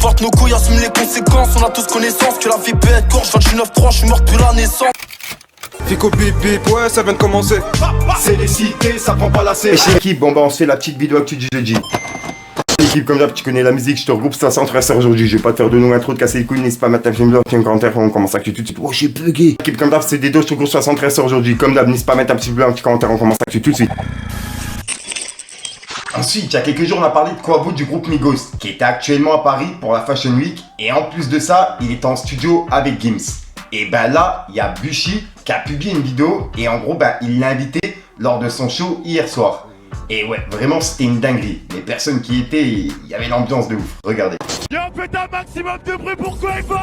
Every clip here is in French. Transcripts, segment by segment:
porte nos couilles, assume les conséquences. On a tous connaissance que la vie peut être courte. 29-3, je suis mort depuis la naissance. Fico bip bip, ouais ça vient de commencer. C'est les cités, ça prend pas la scène. Et chez l'équipe, bon bah on se fait la petite vidéo actu du jeudi. L'équipe, comme d'hab, tu connais la musique, je te regroupe 500 frères aujourd'hui. Je vais pas te faire de nom intro de casser les couilles, n'hésite pas à mettre ta film un commentaire, on commence actu tout de suite. Oh j'ai bugué. L'équipe, comme d'hab, c'est des dos, je te regroupe 73 aujourd'hui. Comme d'hab, n'hésite pas à mettre un petit commentaire, on commence actu tout de suite. Ensuite, il y a quelques jours, on a parlé de Quavo du groupe Migos, qui était actuellement à Paris pour la Fashion Week. Et en plus de ça, il était en studio avec Gims. Et ben là, il y a Bushi qui a publié une vidéo et en gros, ben, il l'a invité lors de son show hier soir. Et ouais, vraiment, c'était une dinguerie. Les personnes qui étaient, il y avait l'ambiance de ouf. Regardez. Yo, faites un maximum de bruit pour Quavo!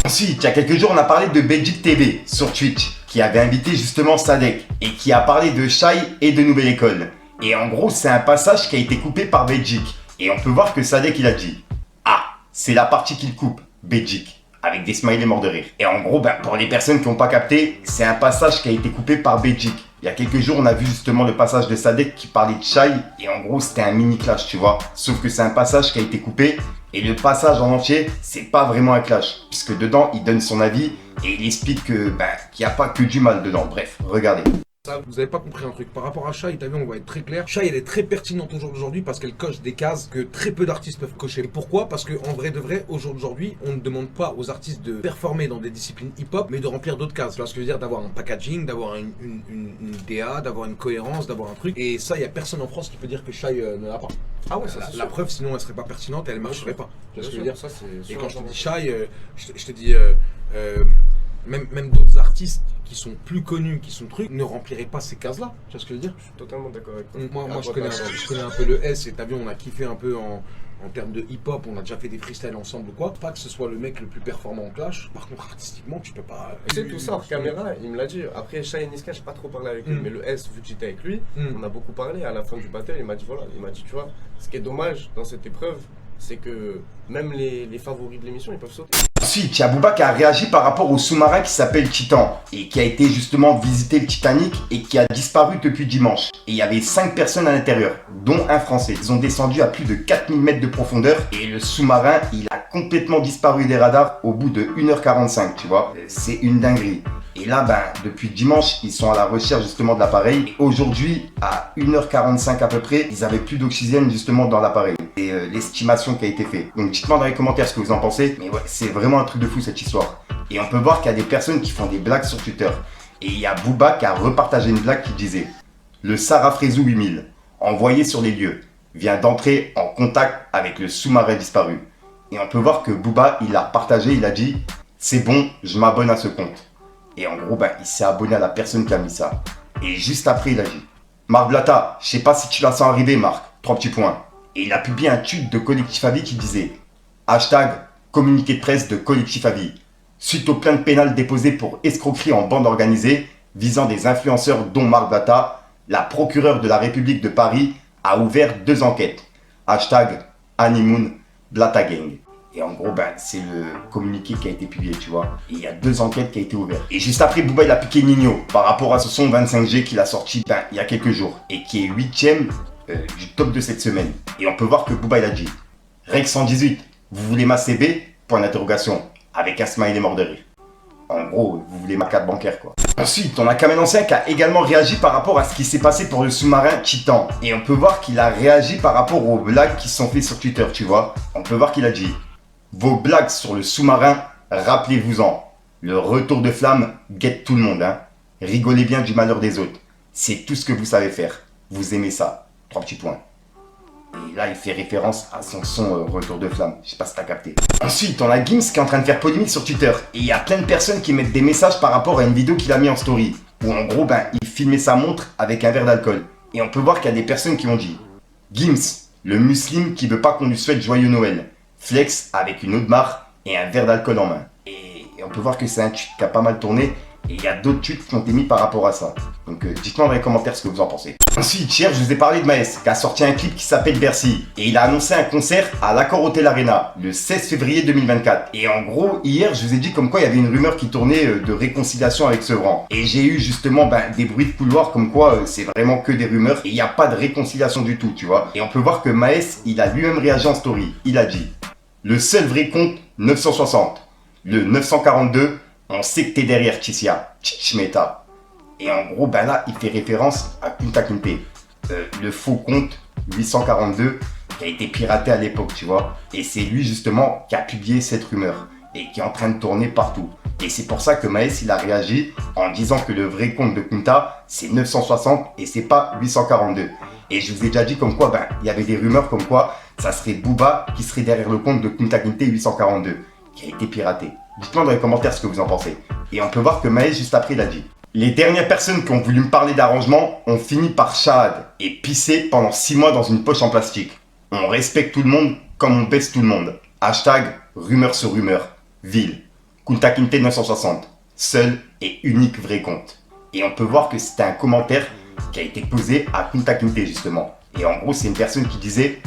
Ensuite, il y a quelques jours, on a parlé de Belgique TV sur Twitch, qui avait invité justement Sadek et qui a parlé de Shai et de Nouvelle École. Et en gros, c'est un passage qui a été coupé par Belgique. Et on peut voir que Sadek, il a dit « Ah, c'est la partie qu'il coupe, Belgique », avec des smileys morts de rire. Et en gros, ben, pour les personnes qui n'ont pas capté, c'est un passage qui a été coupé par Belgique. Il y a quelques jours, on a vu justement le passage de Sadek qui parlait de Shai. Et en gros, c'était un mini clash, tu vois. Sauf que c'est un passage qui a été coupé. Et le passage en entier, c'est pas vraiment un clash. Puisque dedans, il donne son avis. Et il explique que, ben, qu'il n'y a pas que du mal dedans. Bref, regardez. Ça, vous avez pas compris un truc. Par rapport à Shai, t'as vu, on va être très clair. Shai, elle est très pertinente aujourd'hui parce qu'elle coche des cases que très peu d'artistes peuvent cocher. Et pourquoi? Parce qu'en vrai de vrai, aujourd'hui, on ne demande pas aux artistes de performer dans des disciplines hip-hop, mais de remplir d'autres cases. Tu vois ce que je veux dire? D'avoir un packaging, d'avoir une DA, d'avoir une cohérence, d'avoir un truc. Et ça, il y a personne en France qui peut dire que Shai ne l'a pas. Ah ouais, ça la preuve, sinon elle serait pas pertinente et elle marcherait pas. Tu vois ce que je veux dire? Ça, c'est et quand je te dis Shai, je te dis même d'autres artistes qui sont plus connus, qui sont trucs, ne rempliraient pas ces cases-là. Tu vois ce que je veux dire? Je suis totalement d'accord avec toi. Moi je connais un peu le S et t'as vu, on a kiffé un peu en termes de hip-hop, on a déjà fait des freestyles ensemble ou quoi. Pas que ce soit le mec le plus performant en clash. Par contre, artistiquement, tu peux pas. C'est tout ça, hors caméra, il me l'a dit. Après, Shai et Niska, j'ai pas trop parlé avec lui, mais le S, vu que j'étais avec lui, on a beaucoup parlé. À la fin du battle, il m'a dit voilà, tu vois, ce qui est dommage dans cette épreuve, c'est que même les favoris de l'émission, ils peuvent sauter. Ensuite, il y a Booba qui a réagi par rapport au sous-marin qui s'appelle Titan et qui a été justement visiter le Titanic et qui a disparu depuis dimanche. Et il y avait 5 personnes à l'intérieur, dont un Français. Ils ont descendu à plus de 4000 mètres de profondeur et le sous-marin, il a complètement disparu des radars au bout de 1h45, tu vois. C'est une dinguerie. Et là, ben, depuis dimanche, ils sont à la recherche justement de l'appareil. Et aujourd'hui, à 1h45 à peu près, ils avaient plus d'oxygène justement dans l'appareil. C'est l'estimation qui a été faite. Donc dites-moi dans les commentaires ce que vous en pensez. Mais ouais, c'est vraiment un truc de fou cette histoire. Et on peut voir qu'il y a des personnes qui font des blagues sur Twitter. Et il y a Booba qui a repartagé une blague qui disait « Le Sarafrezou 8000, envoyé sur les lieux, vient d'entrer en contact avec le sous-marin disparu. » Et on peut voir que Booba, il l'a partagé, il a dit « C'est bon, je m'abonne à ce compte. » Et en gros, ben, il s'est abonné à la personne qui a mis ça. Et juste après, il a dit Marc Blatta, je sais pas si tu la sens arriver, Marc. 3 petits points. Et il a publié un tweet de Collectif Avis qui disait hashtag communiqué de presse de Collectif Avis. Suite aux plaintes pénales déposées pour escroquerie en bande organisée visant des influenceurs dont Marc Blatta, la procureure de la République de Paris a ouvert 2 enquêtes. Hashtag Honeymoon Blatta Gang. Et en gros, ben, c'est le communiqué qui a été publié, tu vois. Et il y a 2 enquêtes qui ont été ouvertes. Et juste après, Booba, il a piqué Nino par rapport à ce son 25G qu'il a sorti ben, il y a quelques jours. Et qui est 8ème du top de cette semaine. Et on peut voir que Booba, il a dit Reg 118, vous voulez ma CB? Point d'interrogation. Avec un smiley mort de rire. En gros, vous voulez ma carte bancaire, quoi. Ensuite, on a Kamen Ancien qui a également réagi par rapport à ce qui s'est passé pour le sous-marin Titan. Et on peut voir qu'il a réagi par rapport aux blagues qui sont faites sur Twitter, tu vois. On peut voir qu'il a dit vos blagues sur le sous-marin, rappelez-vous-en. Le retour de flamme guette tout le monde, hein. Rigolez bien du malheur des autres. C'est tout ce que vous savez faire. Vous aimez ça. 3 petits points. Et là, il fait référence à son son retour de flamme. Je sais pas si t'as capté. Ensuite, on a Gims qui est en train de faire polémique sur Twitter. Et il y a plein de personnes qui mettent des messages par rapport à une vidéo qu'il a mis en story. Où en gros, ben, il filmait sa montre avec un verre d'alcool. Et on peut voir qu'il y a des personnes qui ont dit Gims, le musulman qui veut pas qu'on lui souhaite joyeux Noël. Flex avec une Audemars et un verre d'alcool en main. Et on peut voir que c'est un tweet qui a pas mal tourné. Et il y a d'autres tweets qui ont été mis par rapport à ça. Donc dites-moi dans les commentaires ce que vous en pensez. Ensuite, hier, je vous ai parlé de Maes, qui a sorti un clip qui s'appelle Bercy. Et il a annoncé un concert à l'Accor Hotel Arena, le 16 février 2024. Et en gros, hier, je vous ai dit comme quoi il y avait une rumeur qui tournait de réconciliation avec Sevran. Et j'ai eu justement des bruits de couloir comme quoi c'est vraiment que des rumeurs. Et il n'y a pas de réconciliation du tout, tu vois. Et on peut voir que Maes, il a lui-même réagi en story. Il a dit: le seul vrai compte, 960. Le 942, on sait que t'es derrière Tissia. Chichmeta. Et en gros, là, il fait référence à Kunta Kinte. Le faux compte 842 qui a été piraté à l'époque, tu vois. Et c'est lui, justement, qui a publié cette rumeur et qui est en train de tourner partout. Et c'est pour ça que Maes, il a réagi en disant que le vrai compte de Kunta, c'est 960 et c'est pas 842. Et je vous ai déjà dit comme quoi, il y avait des rumeurs comme quoi ça serait Booba qui serait derrière le compte de Kunta Kinte 842, qui a été piraté. Dites-moi dans les commentaires ce que vous en pensez. Et on peut voir que Maes, juste après, il a dit: les dernières personnes qui ont voulu me parler d'arrangement ont fini par shahad et pisser pendant 6 mois dans une poche en plastique. On respecte tout le monde comme on baisse tout le monde. Hashtag rumeur sur rumeur. Ville. Kunta Kinte 960. Seul et unique vrai compte. Et on peut voir que c'était un commentaire qui a été posé à Kunta Kinte justement. Et en gros, c'est une personne qui disait: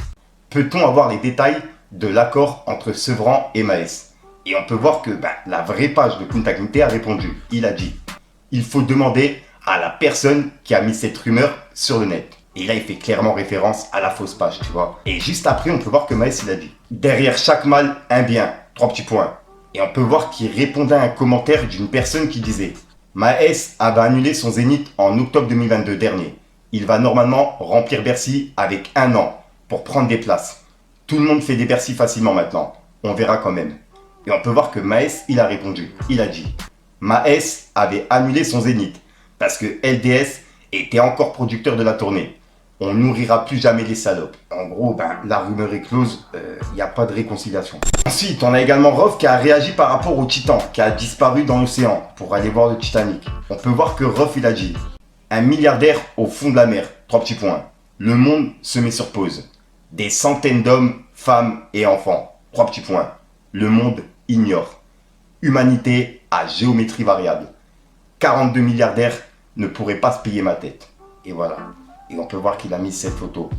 peut-on avoir les détails de l'accord entre Sevran et Maes? Et on peut voir que la vraie page de Kunta Kinte a répondu. Il a dit: il faut demander à la personne qui a mis cette rumeur sur le net. Et là, il fait clairement référence à la fausse page, tu vois. Et juste après, on peut voir que Maes, il a dit: derrière chaque mal, un bien. 3 petits points. Et on peut voir qu'il répondait à un commentaire d'une personne qui disait: Maes avait annulé son zénith en octobre 2022 dernier. Il va normalement remplir Bercy avec 1 an pour prendre des places. Tout le monde fait des Bercy facilement maintenant. On verra quand même. Et on peut voir que Maes, il a répondu. Il a dit: Maes avait annulé son zénith parce que LDS était encore producteur de la tournée. On nourrira plus jamais les salopes. En gros, la rumeur est close, il n'y a pas de réconciliation. Ensuite, on a également Rof qui a réagi par rapport au Titan, qui a disparu dans l'océan pour aller voir le Titanic. On peut voir que Rof, il a dit: un milliardaire au fond de la mer. 3 petits points. Le monde se met sur pause. Des centaines d'hommes, femmes et enfants. 3 petits points. Le monde ignore. Humanité à géométrie variable. 42 milliardaires ne pourraient pas se payer ma tête. Et voilà. Et on peut voir qu'il a mis cette photo.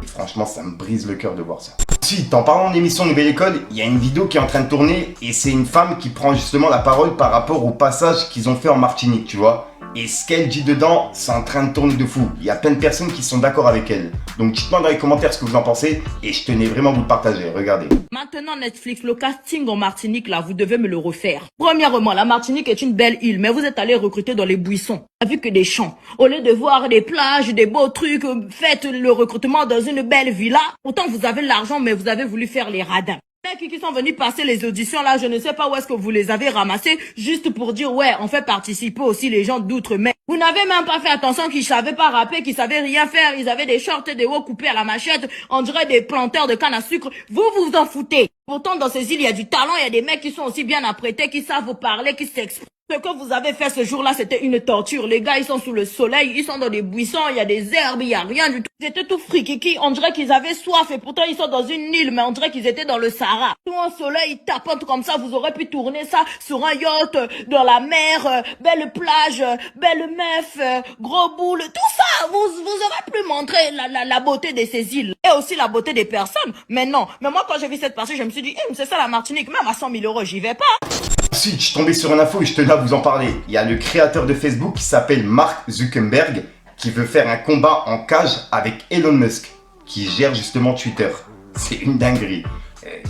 Et franchement, ça me brise le cœur de voir ça. Ensuite, en parlant de l'émission Nouvelle École, il y a une vidéo qui est en train de tourner. Et c'est une femme qui prend justement la parole par rapport au passage qu'ils ont fait en Martinique, tu vois. Et ce qu'elle dit dedans, c'est en train de tourner de fou. Il y a plein de personnes qui sont d'accord avec elle. Donc dites-moi dans les commentaires ce que vous en pensez. Et je tenais vraiment à vous le partager. Regardez. Maintenant Netflix, le casting en Martinique, là, vous devez me le refaire. Premièrement, la Martinique est une belle île, mais vous êtes allé recruter dans les buissons. On a vu que des champs. Au lieu de voir des plages, des beaux trucs, faites le recrutement dans une belle villa. Pourtant, vous avez l'argent, mais vous avez voulu faire les radins. Les qui sont venus passer les auditions là, je ne sais pas où est-ce que vous les avez ramassés, juste pour dire ouais, on fait participer aussi les gens d'outre-mer. Vous n'avez même pas fait attention qu'ils savaient pas rapper, qu'ils savaient rien faire, ils avaient des shorts et des hauts coupés à la machette, on dirait des planteurs de canne à sucre. Vous vous en foutez. Pourtant dans ces îles, il y a du talent, il y a des mecs qui sont aussi bien apprêtés, qui savent vous parler, qui s'expriment. Ce que vous avez fait ce jour-là, c'était une torture. Les gars, ils sont sous le soleil, ils sont dans des buissons, il y a des herbes, il y a rien du tout. Ils étaient tout frikiki, on dirait qu'ils avaient soif et pourtant ils sont dans une île, mais on dirait qu'ils étaient dans le Sahara. Tout un soleil tapante comme ça, vous aurez pu tourner ça sur un yacht, dans la mer, belle plage, belle meuf, gros boule, tout ça. Vous aurez pu montrer la beauté de ces îles et aussi la beauté des personnes. Mais non, mais moi quand j'ai vu cette partie, je me suis dit, c'est ça la Martinique, même à 100 000 €, j'y vais pas. Ensuite, je suis tombé sur une info et je tenais à vous en parler. Il y a le créateur de Facebook qui s'appelle Mark Zuckerberg qui veut faire un combat en cage avec Elon Musk qui gère justement Twitter. C'est une dinguerie.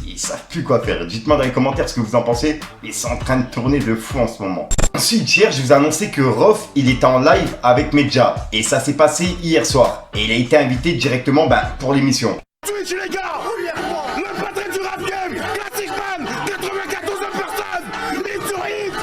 Ils savent plus quoi faire. Dites-moi dans les commentaires ce que vous en pensez. Ils sont en train de tourner de fou en ce moment. Ensuite, hier, je vous ai annoncé que Rof, il était en live avec Medja. Et ça s'est passé hier soir. Et il a été invité directement pour l'émission. Twitch les gars, le patron du rap game, Classic Man, 94 personnes, hit sur hit.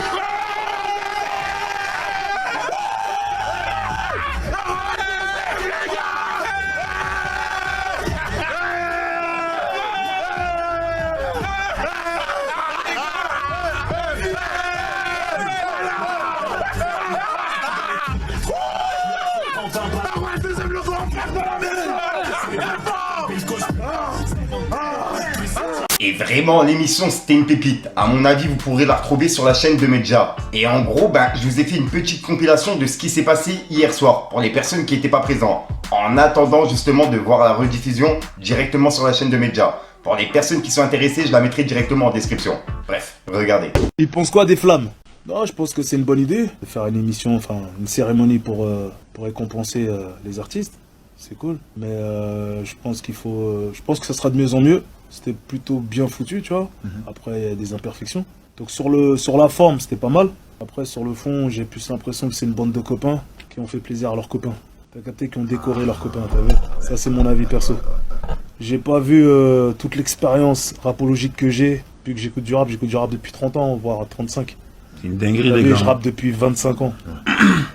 Et Et vraiment, l'émission, c'était une pépite. À mon avis, vous pourrez la retrouver sur la chaîne de Medja. Et en gros, je vous ai fait une petite compilation de ce qui s'est passé hier soir, pour les personnes qui n'étaient pas présentes. En attendant justement de voir la rediffusion directement sur la chaîne de Medja. Pour les personnes qui sont intéressées, je la mettrai directement en description. Bref, regardez. Il pense quoi des flammes? Non, je pense que c'est une bonne idée de faire une émission, enfin une cérémonie pour récompenser les artistes. C'est cool. Mais je pense qu'il faut, je pense que ça sera de mieux en mieux. C'était plutôt bien foutu, tu vois. Après, il y a des imperfections. Donc sur la forme, c'était pas mal. Après, sur le fond, j'ai plus l'impression que c'est une bande de copains qui ont fait plaisir à leurs copains. T'as capté, qui ont décoré leurs copains, t'as vu? Ça, c'est mon avis perso. J'ai pas vu toute l'expérience rapologique que j'ai. Depuis que j'écoute du rap depuis 30 ans, voire 35. C'est une dinguerie, les gars. Je rappe depuis 25 ans.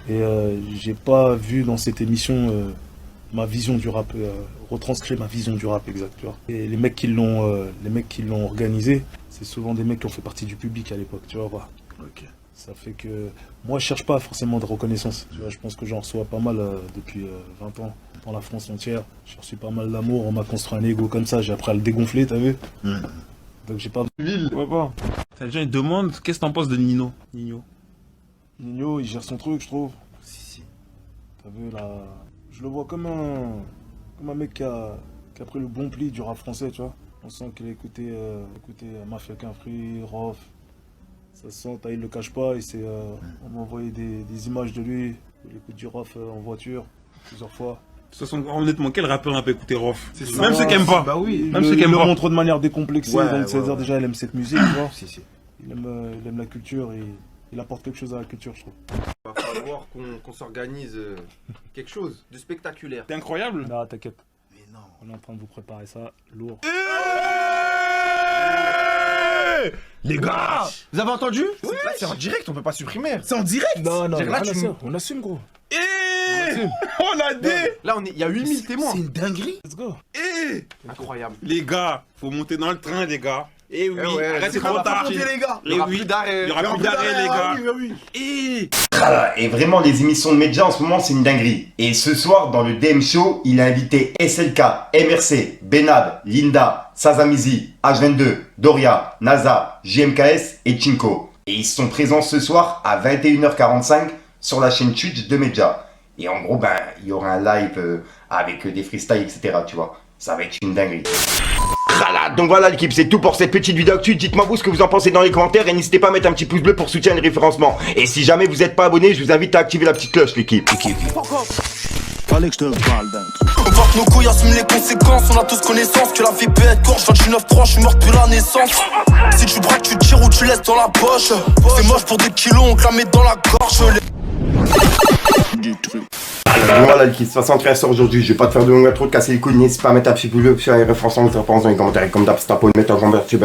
Et j'ai pas vu dans cette émission ma vision du rap, retranscrire ma vision du rap exact, tu vois. Et les mecs qui l'ont organisé, c'est souvent des mecs qui ont fait partie du public à l'époque, tu vois. Voilà. Ok. Ça fait que moi je cherche pas forcément de reconnaissance. Tu vois, je pense que j'en reçois pas mal depuis 20 ans dans la France entière. J'ai reçu pas mal d'amour, on m'a construit un ego comme ça, j'ai appris à le dégonfler, t'as vu. Donc j'ai pas... Ouais, pas. Les gens ils demandent qu'est-ce que t'en penses de Nino. Nino, il gère son truc, je trouve. Si. T'as vu là, je le vois comme un mec qui a pris le bon pli du rap français, tu vois. On sent qu'il a écouté Mafia Qu'un Fruit, Rof. Ça se sent, il le cache pas, et on m'a envoyé des images de lui. Il écoute du Rof en voiture plusieurs fois. De toute façon, honnêtement, quel rappeur a pas écouté Rof? Même ceux qui aiment pas. Bah oui, même ceux qui aiment pas. Il le montre de manière décomplexée, Ouais, donc c'est-à-dire ouais. déjà il aime cette musique, tu vois. Si. Il aime la culture et il apporte quelque chose à la culture, je trouve. Il va falloir qu'on s'organise quelque chose de spectaculaire. C'est incroyable. Non, t'inquiète. Mais non. On est en train de vous préparer ça, lourd. Les gars, vous avez entendu? C'est en direct, on peut pas supprimer. C'est en direct. Non, Là, on assume, gros. On a des... Là, il y a 8000 témoins. C'est une dinguerie. Let's go. Incroyable. Les gars, faut monter dans le train, les gars. Eh oui, ouais, c'est trop tard. les gars. Il y aura plus d'arrêt. Il y aura plus d'arrêt, les gars. Et vraiment, les émissions de Medja en ce moment, c'est une dinguerie. Et ce soir, dans le DM Show, il a invité SLK, MRC, Benad, Linda, Sazamizi, H22, Doria, NASA, JMKS et Chinko. Et ils sont présents ce soir à 21h45 sur la chaîne Twitch de Medja. Et en gros, il y aura un live avec des freestyles, etc. Tu vois, ça va être une dinguerie. Donc voilà l'équipe, c'est tout pour cette petite vidéo actu. Dites-moi vous ce que vous en pensez dans les commentaires et n'hésitez pas à mettre un petit pouce bleu pour soutenir le référencement. Et si jamais vous n'êtes pas abonné, je vous invite à activer la petite cloche l'équipe. Fallait que je te parle d'un truc. On porte nos couilles, assume les conséquences. On a tous connaissance que la vie peut être courte. 29-3, je suis mort depuis la naissance. Si tu braques, tu tires ou tu laisses dans la poche. C'est moche pour des kilos, on te la met dans la gorge. Du truc. Voilà l'équipe, de toute façon rien sort aujourd'hui, je vais pas te faire de longue intro, de casser les couilles, n'hésite pas à mettre un petit pouce bleu sur les référencements, vous références dans les commentaires, comme d'hab, c'est un peu de mettre un grand merci,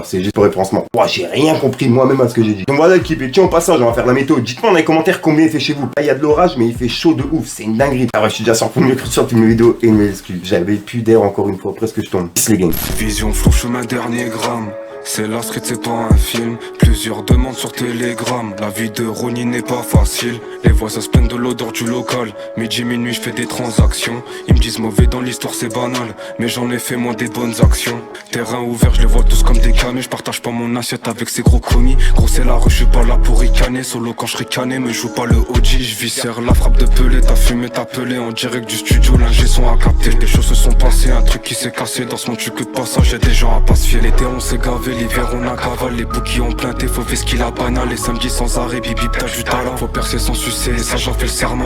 c'est juste pour référencement. Moi j'ai rien compris moi-même à ce que j'ai dit. Donc voilà l'équipe, et tiens au passage, on va faire la météo, dites-moi dans les commentaires combien il fait chez vous. Là il y a de l'orage, mais il fait chaud de ouf, c'est une dinguerie. Alors je suis déjà sorti mieux que sur toutes mes vidéos et mes excuses, j'avais plus d'air encore une fois, presque je tombe. Peace les gangs. Vision floue, chemin dernier gramme. C'est la street, c'est pas un film. Plusieurs demandes sur Telegram. La vie de Ronnie n'est pas facile. Les voisins se plaignent de l'odeur du local. Midi, minuit, je fais des transactions. Ils me disent mauvais dans l'histoire, c'est banal. Mais j'en ai fait moi des bonnes actions. Terrain ouvert, je les vois tous comme des camés. Je partage pas mon assiette avec ces gros commis. Gros, c'est la rue, je suis pas là pour ricaner. Solo quand je ricanais, me joue pas le OG. Je viscère la frappe de Pelé. T'as fumé, t'as pelé en direct du studio. L'ingé son à capter. Des choses se sont passées, un truc qui s'est cassé. Dans ce monde, tu que de passage, y'a des gens à pas se fier. L'été, on s'est gavé. L'hiver on a cavale, les bouquets ont planté, faut faire ce qu'il a banal. Les samedis sans arrêt, bip bip t'as du talent. Faut percer sans sucer, ça j'en fais le serment.